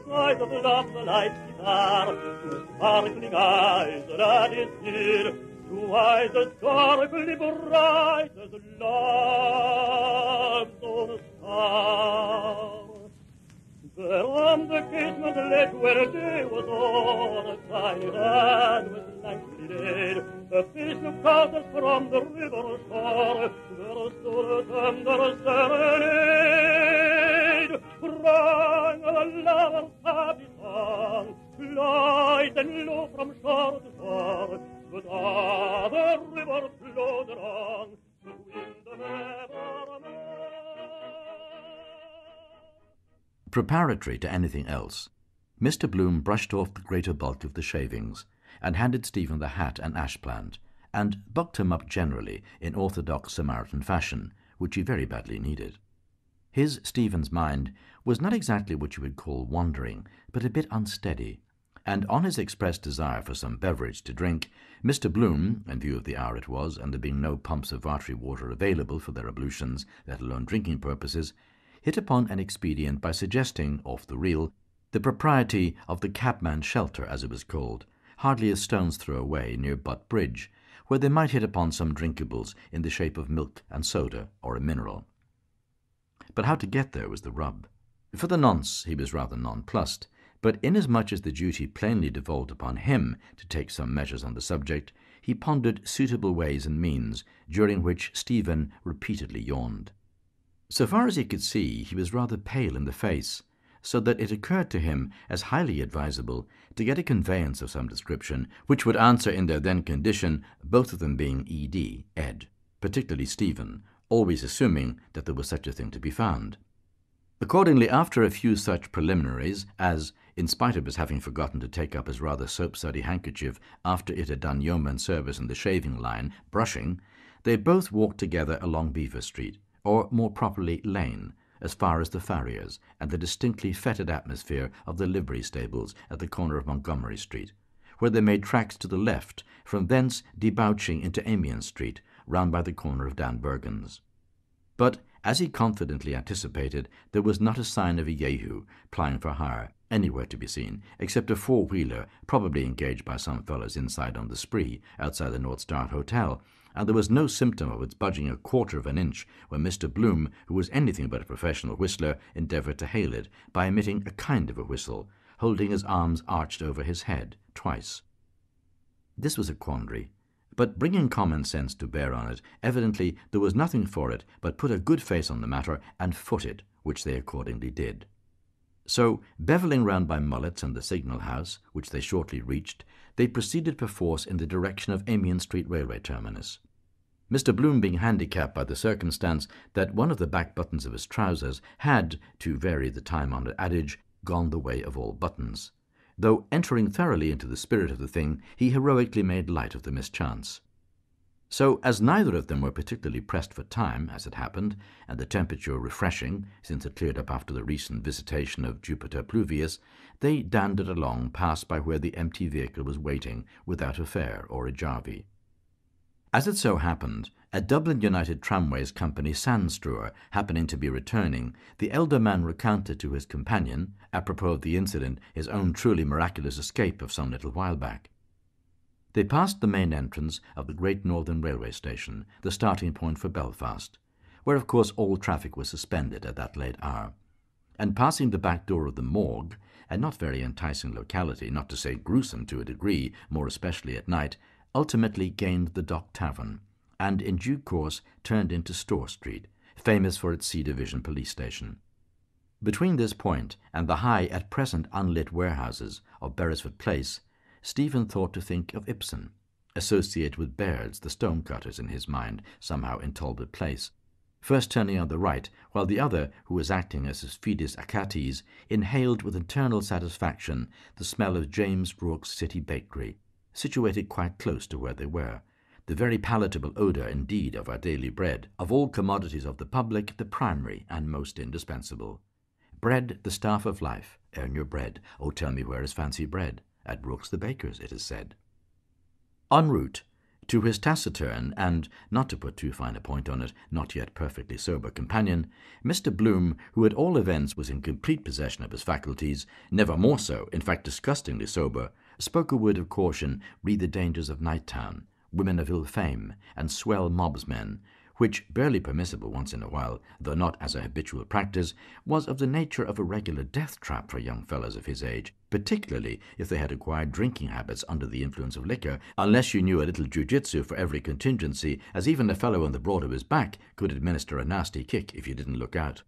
side of the light guitar, two sparkling eyes that is dear, two eyes as darkly bright as love's own star. There on the casement ledge where day was on, a tiny hand was lightly laid, a face looked out as from the river shore, there stood a tender serenade, rang a lover's happy song, light and low from shore to shore, but the river flowed along, the wind nevermore. Preparatory to anything else, Mr. Bloom brushed off the greater bulk of the shavings and handed Stephen the hat and ash plant, and bucked him up generally in orthodox Samaritan fashion, which he very badly needed. His, Stephen's, mind was not exactly what you would call wandering, but a bit unsteady, and on his expressed desire for some beverage to drink, Mr. Bloom, in view of the hour it was, and there being no pumps of Vartry water available for their ablutions, let alone drinking purposes, hit upon an expedient by suggesting, off the reel, the propriety of the cabman's shelter, as it was called, hardly a stone's throw away near Butt Bridge, where they might hit upon some drinkables in the shape of milk and soda or a mineral. But how to get there was the rub. For the nonce he was rather nonplussed, but inasmuch as the duty plainly devolved upon him to take some measures on the subject, he pondered suitable ways and means, during which Stephen repeatedly yawned. So far as he could see, he was rather pale in the face, so that it occurred to him as highly advisable to get a conveyance of some description which would answer in their then condition, both of them being Ed, particularly Stephen, always assuming that there was such a thing to be found. Accordingly, after a few such preliminaries, as, in spite of his having forgotten to take up his rather soap-suddy handkerchief after it had done yeoman service in the shaving line, brushing, they both walked together along Beaver Street, or more properly Lane, as far as the farrier's and the distinctly fetid atmosphere of the livery stables at the corner of Montgomery Street, where they made tracks to the left, from thence debouching into Amiens Street, round by the corner of Dan Bergen's. But, as he confidently anticipated, there was not a sign of a Jehu plying for hire anywhere to be seen, except a four-wheeler, probably engaged by some fellows inside on the spree, outside the North Star Hotel, and there was no symptom of its budging a quarter of an inch when Mr. Bloom, who was anything but a professional whistler, endeavoured to hail it by emitting a kind of a whistle, holding his arms arched over his head twice. This was a quandary, but bringing common sense to bear on it, evidently there was nothing for it but put a good face on the matter and foot it, which they accordingly did. So, bevelling round by Mullet's and the Signal House, which they shortly reached, they proceeded perforce in the direction of Amiens Street railway terminus. Mr. Bloom being handicapped by the circumstance that one of the back buttons of his trousers had, to vary the time-honoured adage, gone the way of all buttons, though entering thoroughly into the spirit of the thing, he heroically made light of the mischance. So, as neither of them were particularly pressed for time, as it happened, and the temperature refreshing, since it cleared up after the recent visitation of Jupiter Pluvius, they dandered along past by where the empty vehicle was waiting, without a fare or a jarvey. As it so happened, a Dublin United Tramways Company sandstrewer happening to be returning, the elder man recounted to his companion, apropos of the incident, his own truly miraculous escape of some little while back. They passed the main entrance of the Great Northern Railway Station, the starting point for Belfast, where of course all traffic was suspended at that late hour, and passing the back door of the Morgue, a not very enticing locality, not to say gruesome to a degree, more especially at night, ultimately gained the Dock Tavern, and in due course turned into Store Street, famous for its C Division police station. Between this point and the high, at present unlit warehouses of Beresford Place, Stephen thought to think of Ibsen, associated with Baird's the stonecutters in his mind, somehow in Talbot Place, first turning on the right, while the other, who was acting as his fidus Achates, inhaled with internal satisfaction the smell of James Rourke's City Bakery, situated quite close to where they were, the very palatable odour indeed of our daily bread, of all commodities of the public the primary and most indispensable. Bread, the staff of life, earn your bread, oh tell me where is fancy bread? At Rourke's the baker's, it is said. En route, To his taciturn and, not to put too fine a point on it, not yet perfectly sober companion, Mr. Bloom, who at all events was in complete possession of his faculties, never more so, in fact disgustingly sober, spoke a word of caution re the dangers of Night-Town, women of ill fame, and swell mobsmen, which, barely permissible once in a while, though not as a habitual practice, was of the nature of a regular death-trap for young fellows of his age, particularly if they had acquired drinking habits under the influence of liquor, unless you knew a little jiu-jitsu for every contingency, as even a fellow on the broad of his back could administer a nasty kick if you didn't look out.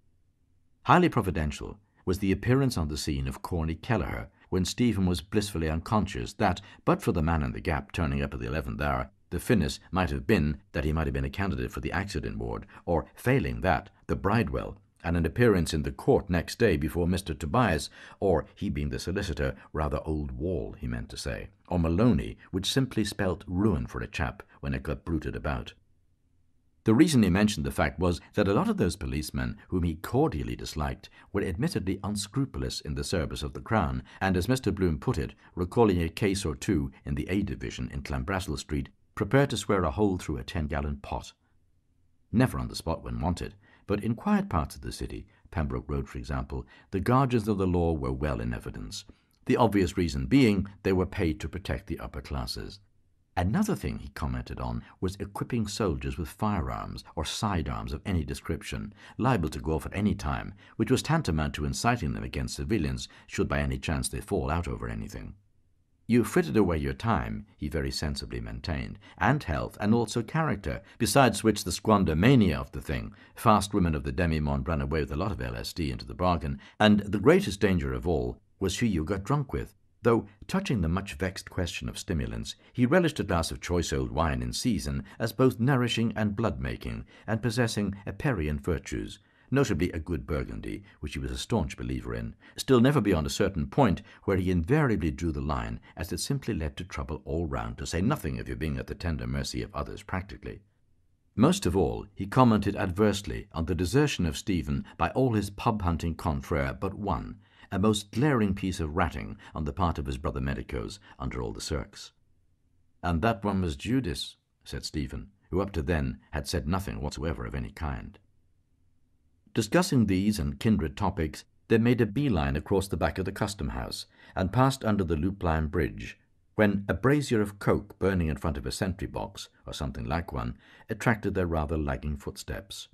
Highly providential was the appearance on the scene of Corny Kelleher, when Stephen was blissfully unconscious that, but for the man in the gap turning up at the 11th hour, the finis might have been that he might have been a candidate for the accident ward, or, failing that, the Bridewell, and an appearance in the court next day before Mr. Tobias, or, he being the solicitor, rather Old Wall, he meant to say, or Maloney, which simply spelt ruin for a chap when it got bruited about. The reason he mentioned the fact was that a lot of those policemen whom he cordially disliked were admittedly unscrupulous in the service of the Crown, and, as Mr. Bloom put it, recalling a case or two in the A Division in Clanbrassil Street, prepared to swear a hole through a 10-gallon pot. Never on the spot when wanted, but in quiet parts of the city, Pembroke Road for example, the guardians of the law were well in evidence, the obvious reason being they were paid to protect the upper classes. Another thing he commented on was equipping soldiers with firearms or sidearms of any description, liable to go off at any time, which was tantamount to inciting them against civilians should by any chance they fall out over anything. You frittered away your time, he very sensibly maintained, and health, and also character, besides which the squander mania of the thing, fast women of the demi-monde ran away with a lot of LSD into the bargain, and the greatest danger of all was who you got drunk with, though, touching the much-vexed question of stimulants, he relished a glass of choice old wine in season as both nourishing and blood-making, and possessing aperient virtues, notably a good Burgundy, which he was a staunch believer in, still never beyond a certain point where he invariably drew the line, as it simply led to trouble all round, to say nothing of your being at the tender mercy of others practically. Most of all, he commented adversely on the desertion of Stephen by all his pub-hunting confrere but one, a most glaring piece of ratting on the part of his brother medicos under all the circs. "And that one was Judas," said Stephen, who up to then had said nothing whatsoever of any kind. Discussing these and kindred topics, they made a bee-line across the back of the custom-house and passed under the loop-line bridge, when a brazier of coke burning in front of a sentry-box, or something like one, attracted their rather lagging footsteps.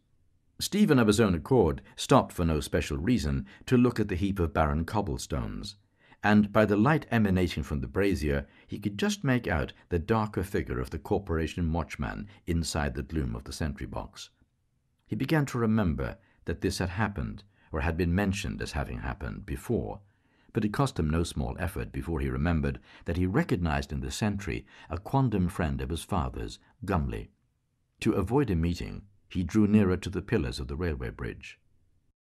Stephen, of his own accord, stopped for no special reason to look at the heap of barren cobblestones, and by the light emanating from the brazier he could just make out the darker figure of the corporation watchman inside the gloom of the sentry-box. He began to remember that this had happened, or had been mentioned as having happened, before, but it cost him no small effort before he remembered that he recognized in the sentry a quondam friend of his father's, Gumley. To avoid a meeting, he drew nearer to the pillars of the railway bridge.